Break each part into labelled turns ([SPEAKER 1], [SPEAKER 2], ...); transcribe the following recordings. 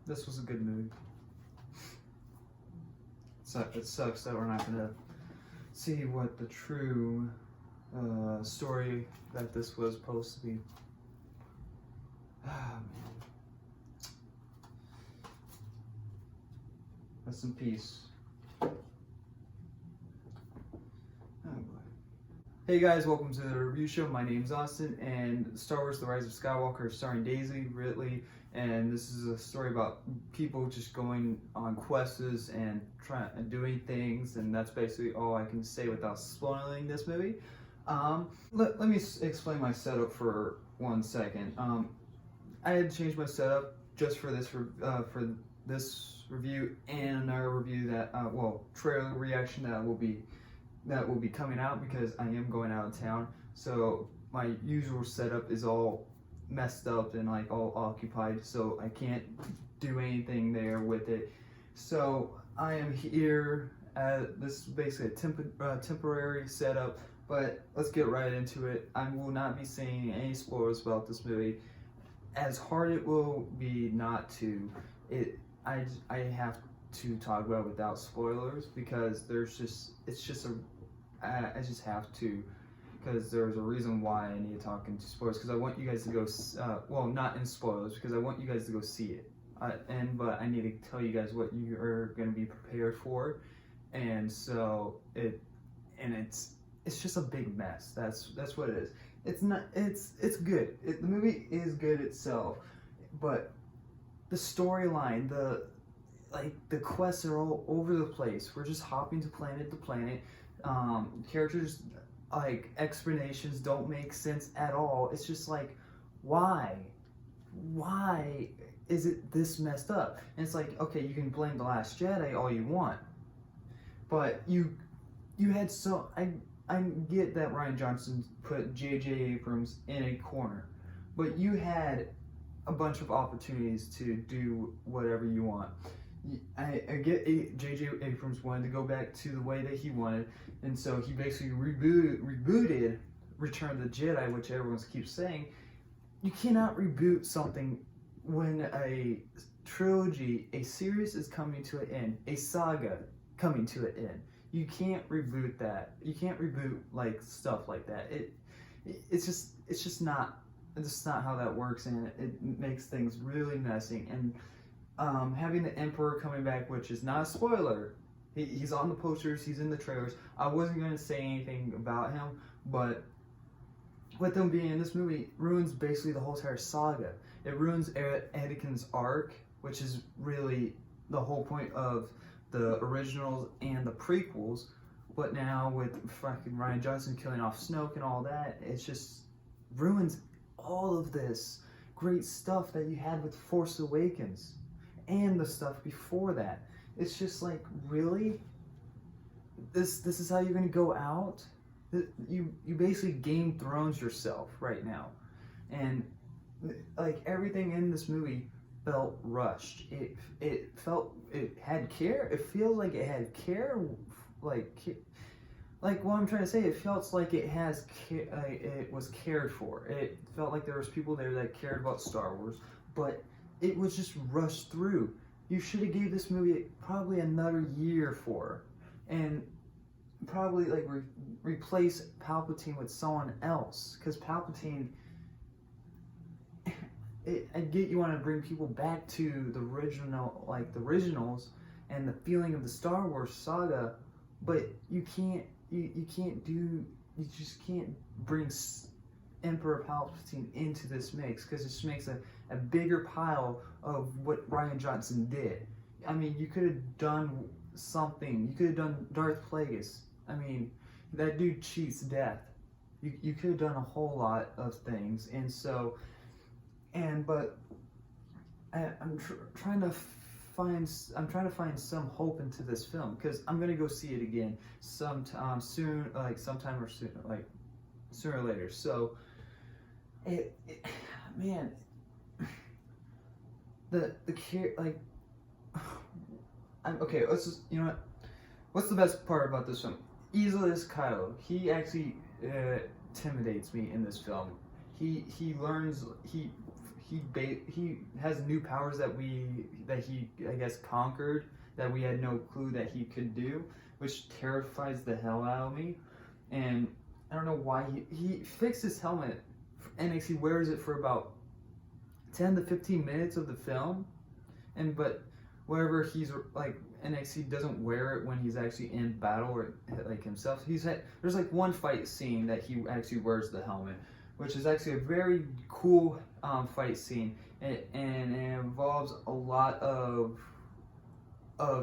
[SPEAKER 1] this was a good movie. So it sucks that we're not gonna see what the true story that this was supposed to be. Ah, man. Rest in peace. Oh boy. Hey guys, welcome to the review show. My name's Austin, and Star Wars: The Rise of Skywalker, starring Daisy Ridley. And this is a story about people just going on quests and trying and doing things, and that's basically all I can say without spoiling this movie. Let me explain my setup for 1 second. I had changed my setup just for this review and another review that trailer reaction that will be coming out, because I am going out of town. So my usual setup is all messed up and like all occupied, so I can't do anything there with it. So I am here at this is basically a temporary setup, but let's get right into it. I will not be saying any spoilers about this movie. As hard it will be not to, I have to talk about it without spoilers, because I just have to, because there's a reason why I need to talk into spoilers, because I want you guys to go, not in spoilers, because I want you guys to go see it. But I need to tell you guys what you are going to be prepared for, and so it's just a big mess. That's what it is. It's not. It's good. The movie is good itself, but the storyline, the quests are all over the place. We're just hopping to planet to planet. Characters, like, explanations don't make sense at all. It's just like, why is it this messed up? And it's like, okay, you can blame The Last Jedi all you want, but you had I get that Rian Johnson put J.J. Abrams in a corner, but you had a bunch of opportunities to do whatever you want. I get J.J. Abrams wanted to go back to the way that he wanted, and so he basically rebooted Return of the Jedi, which everyone keeps saying. You cannot reboot something when a trilogy, a series is coming to an end, a saga coming to an end. You can't reboot that. You can't reboot like stuff like that. It's just not how that works, and it makes things really messy. And having the Emperor coming back, which is not a spoiler, he's on the posters, he's in the trailers. I wasn't going to say anything about him, but with him being in this movie ruins basically the whole entire saga. It ruins Anakin's arc, which is really the whole point of the originals and the prequels. But now with fucking Rian Johnson killing off Snoke and all that, it just ruins all of this great stuff that you had with Force Awakens and the stuff before that. It's just like, really? This is how you're gonna go out? You basically Game of Thrones yourself right now. And like, everything in this movie felt rushed. It had care. It feels like it had care, like what I'm trying to say. It felt like it was cared for. It felt like there was people there that cared about Star Wars, but it was just rushed through. You should have gave this movie probably another year for, and probably like replace Palpatine with someone else, because Palpatine. I get you want to bring people back to the original, like the originals, and the feeling of the Star Wars saga, but you can't. You just can't bring Emperor Palpatine into this mix, because it just makes a bigger pile of what Rian Johnson did. I mean, you could have done something. You could have done Darth Plagueis. I mean, that dude cheats death. You could have done a whole lot of things, and so, but I'm trying to find some hope into this film, because I'm gonna go see it again sometime soon, like sometime or soon, like sooner or later. So, man, the care, like, okay. Let's just, you know what? What's the best part about this film? Easily is Kylo. He actually intimidates me in this film. He learns. he has new powers that he I guess conquered, that we had no clue that he could do, which terrifies the hell out of me. And I don't know why he fixed his helmet, and he wears it for about 10 to 15 minutes of the film, but wherever he's like NXT doesn't wear it when he's actually in battle or like himself. There's like one fight scene that he actually wears the helmet, which is actually a very cool fight scene, and it involves a lot of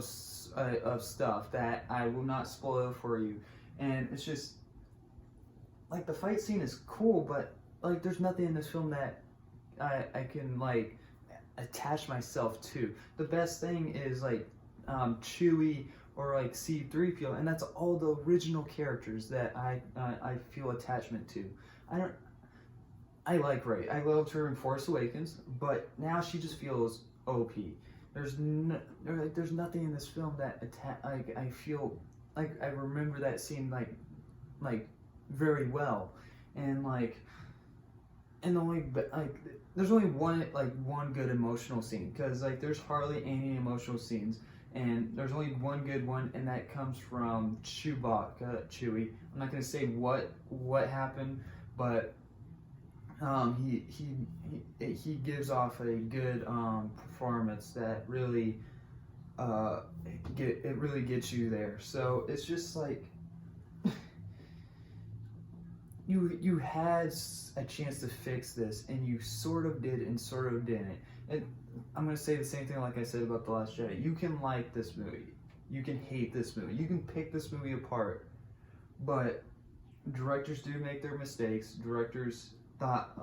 [SPEAKER 1] stuff that I will not spoil for you. And it's just like the fight scene is cool, but like there's nothing in this film that I can like attach myself to. The best thing is like Chewie or like C-3PO, and that's all the original characters that I feel attachment to. I like Rey. I loved her in Force Awakens, but now she just feels OP. There's nothing in this film that I feel like I remember that scene like very well, and there's only one good emotional scene, because like there's hardly any emotional scenes, and there's only one good one, and that comes from Chewie. I'm not gonna say what happened, but he gives off a good performance that really really gets you there. So it's just like you had a chance to fix this, and you sort of did and sort of didn't. And I'm gonna say the same thing like I said about The Last Jedi. You can like this movie, you can hate this movie, you can pick this movie apart, but directors do make their mistakes. Directors thought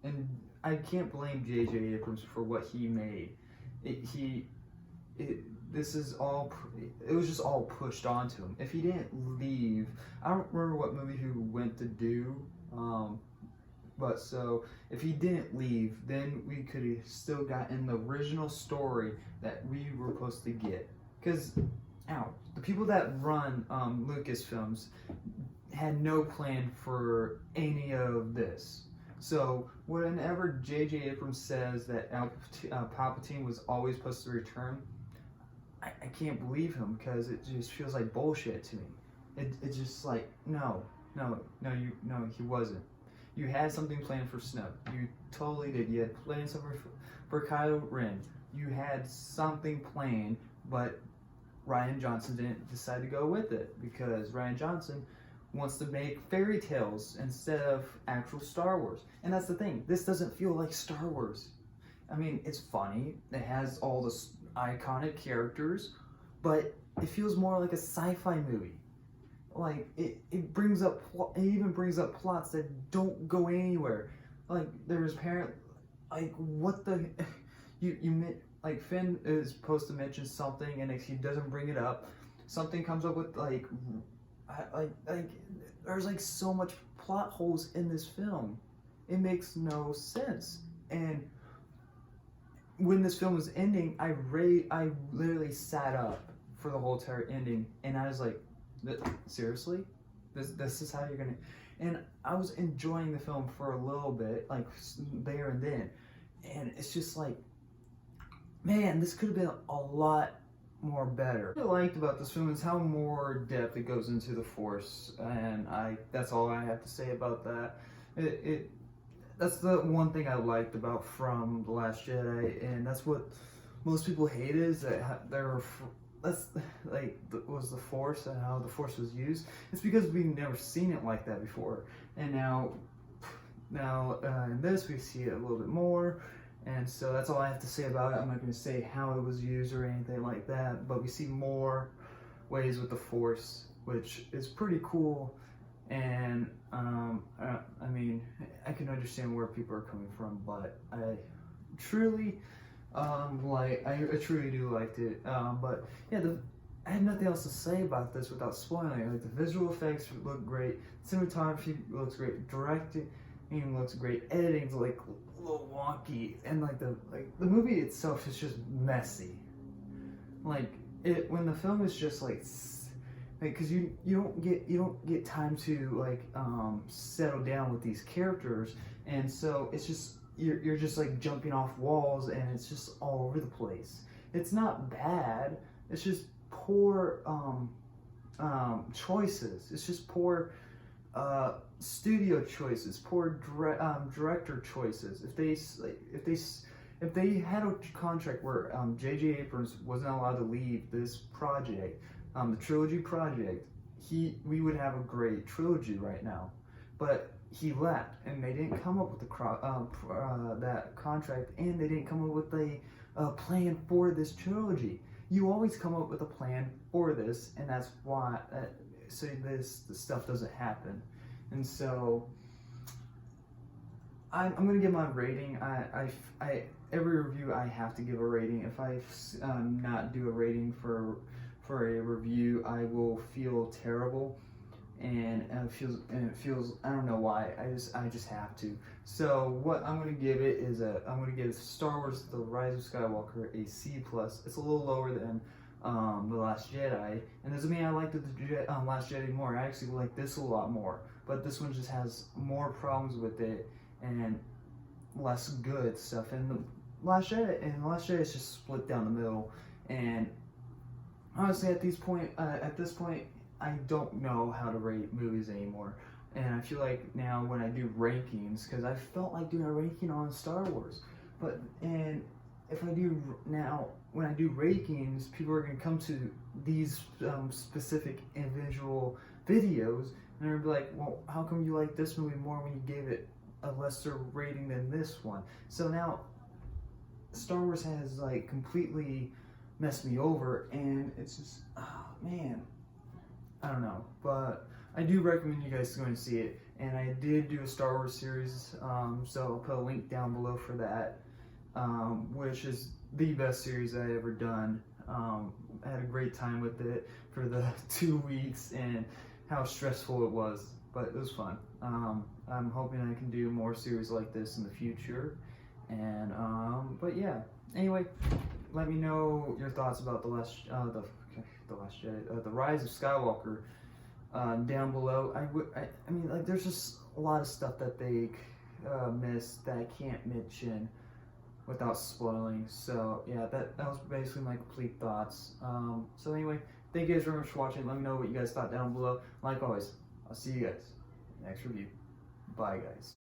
[SPEAKER 1] and I can't blame J.J. Abrams for what he made. It was just all pushed onto him. If he didn't leave, I don't remember what movie he went to do, but so if he didn't leave, then we could have still gotten the original story that we were supposed to get. Because the people that run Lucasfilms had no plan for any of this. So whenever J.J. Abrams says that Palpatine was always supposed to return, I can't believe him, because it just feels like bullshit to me. It's just like, no, he wasn't. You had something planned for Snoke. You totally did. You had plans for Kylo Ren. You had something planned, but Rian Johnson didn't decide to go with it, because Rian Johnson wants to make fairy tales instead of actual Star Wars. And that's the thing. This doesn't feel like Star Wars. I mean, it's funny. It has all the iconic characters, but it feels more like a sci-fi movie. Like it even brings up plots that don't go anywhere. Like there's what the like Finn is supposed to mention something and he doesn't bring it up. Something comes up with like there's like so much plot holes in this film. It makes no sense. And when this film was ending, I literally sat up for the whole entire ending, and I was like, seriously? This is how you're gonna... And I was enjoying the film for a little bit, like there and then, and it's just like, man, this could have been a lot more better. What I liked about this film is how more depth it goes into the Force, and that's all I have to say about that. That's the one thing I liked about from The Last Jedi, and that's what most people hated, is that was the Force and how the Force was used. It's because we've never seen it like that before, and now in this we see it a little bit more, and so that's all I have to say about it. I'm not going to say how it was used or anything like that, but we see more ways with the Force, which is pretty cool. And I mean, I can understand where people are coming from, but I truly I truly do liked it. But yeah, I have nothing else to say about this without spoiling it. Like, the visual effects look great, cinematography looks great, directing looks great, editing's like a little wonky, and the movie itself is just messy. Like when the film is just because you don't get time to settle down with these characters, and so it's just you're just like jumping off walls and it's just all over the place. It's not bad. It's just poor choices. It's just poor studio choices, poor director choices. If they had a contract where J.J. Abrams wasn't allowed to leave this project, the trilogy project, we would have a great trilogy right now. But he left, and they didn't come up with that contract, and they didn't come up with a plan for this trilogy. You always come up with a plan for this, and that's why so this stuff doesn't happen. And so I'm gonna give my rating. Every review I have to give a rating. If I not do a rating for a review, I will feel terrible, and it feels I don't know why. I just have to. So what I'm gonna give it is I'm gonna give Star Wars: The Rise of Skywalker a C+. It's a little lower than The Last Jedi, and doesn't mean I liked the Last Jedi more. I actually like this a lot more, but this one just has more problems with it and less good stuff. And the Last Jedi is just split down the middle. And honestly, at this point, I don't know how to rate movies anymore. And I feel like now when I do rankings, because I felt like doing a ranking on Star Wars, and if I do now, when I do rankings, people are going to come to these specific individual videos, and they're going to be like, well, how come you like this movie more when you gave it a lesser rating than this one? So now, Star Wars has like completely messed me over, and it's just, oh man, I don't know, but I do recommend you guys go and see it. And I did do a Star Wars series, so I'll put a link down below for that, which is the best series I ever done. I had a great time with it for the 2 weeks, and how stressful it was, but it was fun. I'm hoping I can do more series like this in the future. And but yeah, anyway, let me know your thoughts about the Rise of Skywalker down below. I mean, like, there's just a lot of stuff that they missed that I can't mention without spoiling. So yeah, that was basically my complete thoughts. So anyway, thank you guys very much for watching. Let me know what you guys thought down below. Like always, I'll see you guys in the next review. Bye guys.